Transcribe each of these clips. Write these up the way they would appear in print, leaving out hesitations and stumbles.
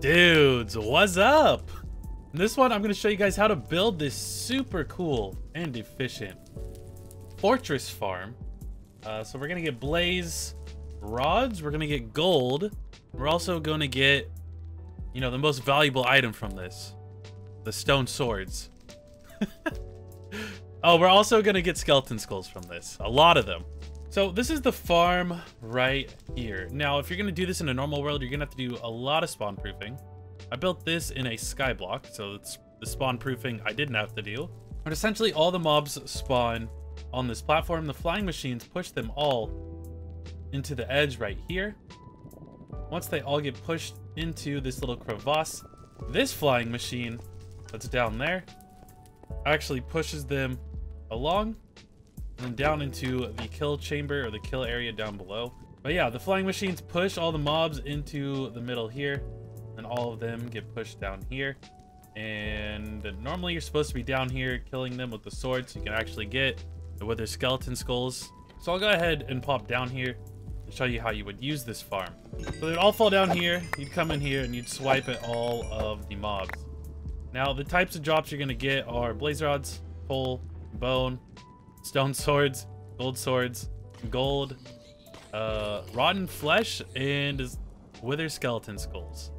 Dudes, what's up? In this one, I'm going to show you guys how to build this super cool and efficient fortress farm. So we're going to get blaze rods, we're going to get gold, we're also going to get, you know, the most valuable item from this, the stone swords. Oh, we're also going to get skeleton skulls from this, a lot of them. So this is the farm right here. Now, if you're going to do this in a normal world, you're going to have to do a lot of spawn proofing. I built this in a skyblock, so it's the spawn proofing I didn't have to do. But essentially all the mobs spawn on this platform. The flying machines push them all into the edge right here. Once they all get pushed into this little crevasse, this flying machine that's down there actually pushes them along and down into the kill chamber or the kill area down below. But yeah, the flying machines push all the mobs into the middle here, and all of them get pushed down here. And normally you're supposed to be down here killing them with the sword so you can actually get the wither skeleton skulls. So I'll go ahead and pop down here and show you how you would use this farm. So they'd all fall down here, you'd come in here and you'd swipe at all of the mobs. Now the types of drops you're gonna get are blaze rods, coal, bone, stone swords, gold, rotten flesh, and wither skeleton skulls,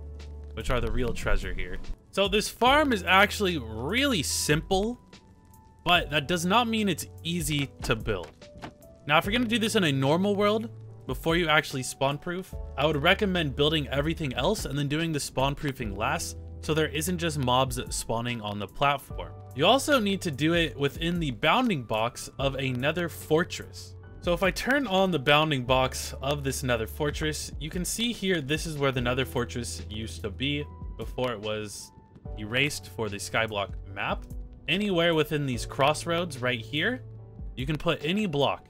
which are the real treasure here. So this farm is actually really simple, but that does not mean it's easy to build. Now, if you're gonna do this in a normal world, before you actually spawn proof, I would recommend building everything else and then doing the spawn proofing last, so there isn't just mobs spawning on the platform. You also need to do it within the bounding box of a nether fortress. So if I turn on the bounding box of this nether fortress, you can see here this is where the nether fortress used to be before it was erased for the Skyblock map. Anywhere within these crossroads right here, you can put any block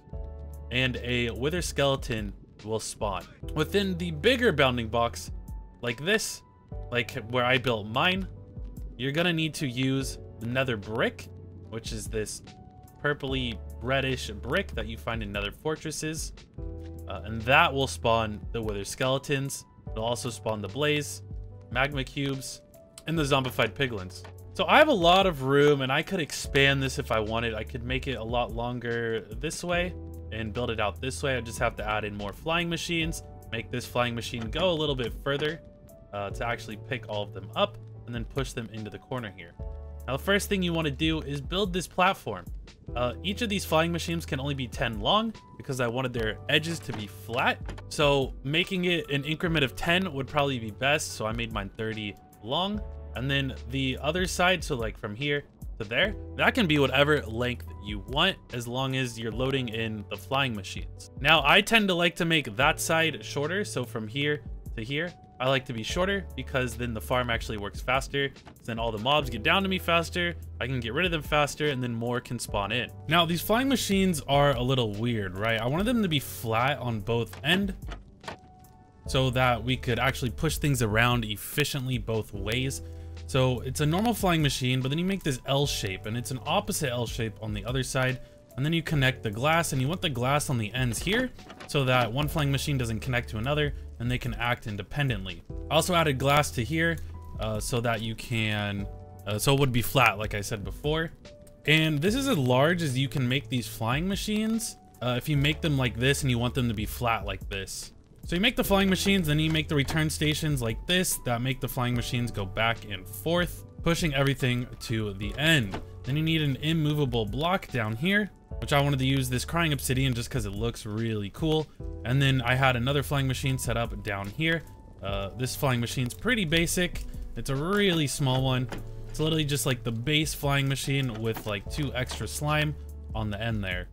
and a wither skeleton will spawn. Within the bigger bounding box, like this, like where I built mine, you're gonna need to use the nether brick, which is this purpley reddish brick that you find in nether fortresses, and that will spawn the wither skeletons. It'll also spawn the blaze, magma cubes, and the zombified piglins. So I have a lot of room and I could expand this if I wanted. I could make it a lot longer this way and build it out this way. I just have to add in more flying machines, make this flying machine go a little bit further to actually pick all of them up and then push them into the corner here. Now, the first thing you want to do is build this platform. Each of these flying machines can only be 10 long because I wanted their edges to be flat. So making it an increment of 10 would probably be best. So I made mine 30 long. And then the other side, so like from here to there, that can be whatever length you want as long as you're loading in the flying machines. Now, I tend to like to make that side shorter. So from here to here, I like to be shorter because then the farm actually works faster. Then all the mobs get down to me faster, I can get rid of them faster, and then more can spawn in. Now, these flying machines are a little weird, right? I wanted them to be flat on both ends so that we could actually push things around efficiently both ways. So it's a normal flying machine, but then you make this L shape, and it's an opposite L shape on the other side. And then you connect the glass, and you want the glass on the ends here so that one flying machine doesn't connect to another and they can act independently. I also added glass to here so that you can, so it would be flat like I said before. And this is as large as you can make these flying machines if you make them like this and you want them to be flat like this. So you make the flying machines, then you make the return stations like this that make the flying machines go back and forth, pushing everything to the end. Then you need an immovable block down here, which I wanted to use this crying obsidian just because it looks really cool. And then I had another flying machine set up down here. This flying machine's pretty basic. It's a really small one. It's literally just like the base flying machine with like 2 extra slime on the end there.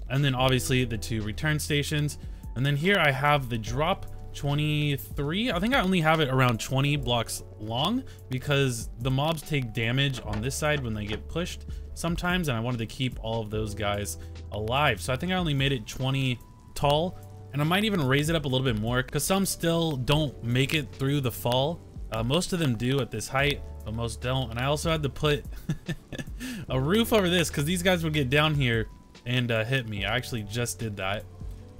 And then obviously the 2 return stations. And then here I have the drop 23. I think I only have it around 20 blocks long because the mobs take damage on this side when they get pushed sometimes, and I wanted to keep all of those guys alive. So I think I only made it 20 tall, and I might even raise it up a little bit more because some still don't make it through the fall. Most of them do at this height, but most don't. And I also had to put a roof over this because these guys would get down here and hit me. I actually just did that.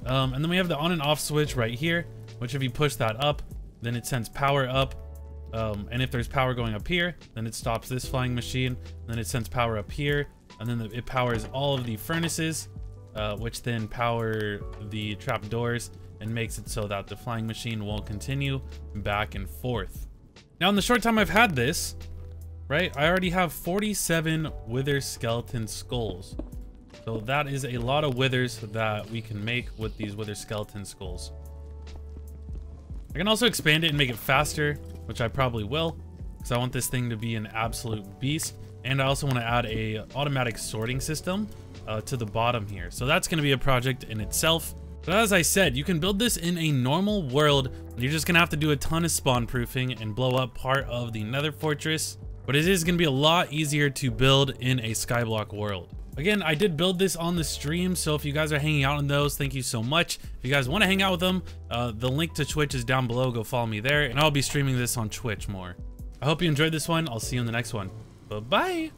And then we have the on and off switch right here, which if you push that up, then it sends power up And if there's power going up here, then it stops this flying machine. Then it sends power up here, and then it powers all of the furnaces, which then power the trapdoors and makes it so that the flying machine will continue back and forth. Now, in the short time I've had this, right, I already have 47 wither skeleton skulls. So that is a lot of withers that we can make with these wither skeleton skulls. I can also expand it and make it faster, which I probably will, because I want this thing to be an absolute beast. And I also want to add a automatic sorting system to the bottom here. So that's going to be a project in itself. But as I said, you can build this in a normal world. You're just going to have to do a ton of spawn proofing and blow up part of the Nether fortress. But it is going to be a lot easier to build in a Skyblock world. Again, I did build this on the stream, so if you guys are hanging out on those, thank you so much. If you guys want to hang out with them, the link to Twitch is down below. Go follow me there, and I'll be streaming this on Twitch more. I hope you enjoyed this one. I'll see you in the next one. Bye-bye.